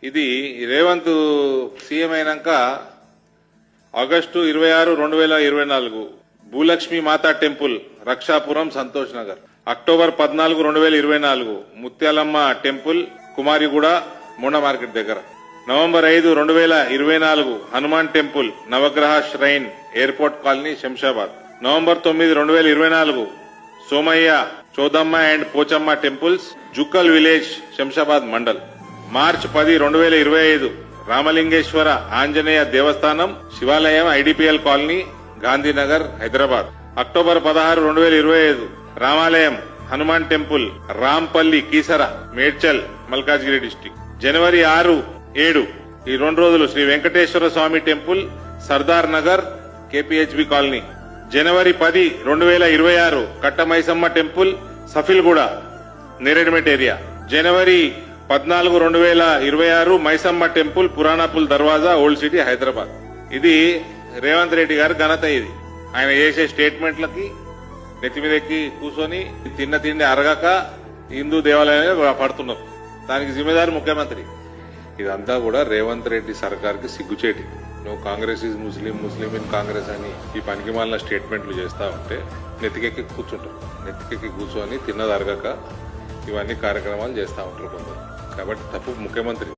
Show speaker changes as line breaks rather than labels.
ఇది రేవంత్ సీఎం అయినాక August 26, 2024 Bhulakshmi Mata temple Rakshapuram Santosh Nagar. October 14, 2024 Mutyalamma temple Kumariguda Monda market దగ్గర. November 5, 2024 Hanuman temple Navagraha shrine airport colony Shamshabad. November 9, 2024 Somayya Chodamma and Pochamma temples Jukkal village Shamshabad mandal. March 10, 2025 Ramalingeshwara Anjaneya Devasthanam Shivalayam IDPL colony Gandhinagar Hyderabad. October 16, 2025 Ramalayam Hanuman temple Rampally Keesara Medchal Malkajgiri district. జనవరి 6, 7 ఈ 2 రోజులు Shri Venkateswara Swamy temple Sardar Nagar KPHB colony. జనవరి 10, 2026 Kattamaisamma temple Safilguda Neredmet area. జనవరి 14, 2026 Maisamma temple Puranapul Darwaza old city Hyderabad. ఇది రేవంత్ రెడ్డి గారి ఘనత. ఇది ఆయన చేసే స్టేట్మెంట్లకి నెత్తి మీదకి కూర్చొని తిన్న తిండి అరగక హిందూ దేవాలయాలు పడుతున్నారు. దానికి జిమ్మేదారు ముఖ్యమంత్రి. ఇదంతా కూడా రేవంత్ రెడ్డి సర్కార్కి సిగ్గుచేటి. నువ్వు Congress is Muslim, Muslim in Congress అని ఈ పనికి మాలిన స్టేట్మెంట్లు చేస్తా ఉంటే నెత్తికెక్కి కూర్చుంటారు. నెత్తికెక్కి కూర్చొని తిన్నది అరగక ఇవన్నీ కార్యక్రమాలు చేస్తా ఉంటారు కొందరు. కాబట్టి తప్పు ముఖ్యమంత్రి.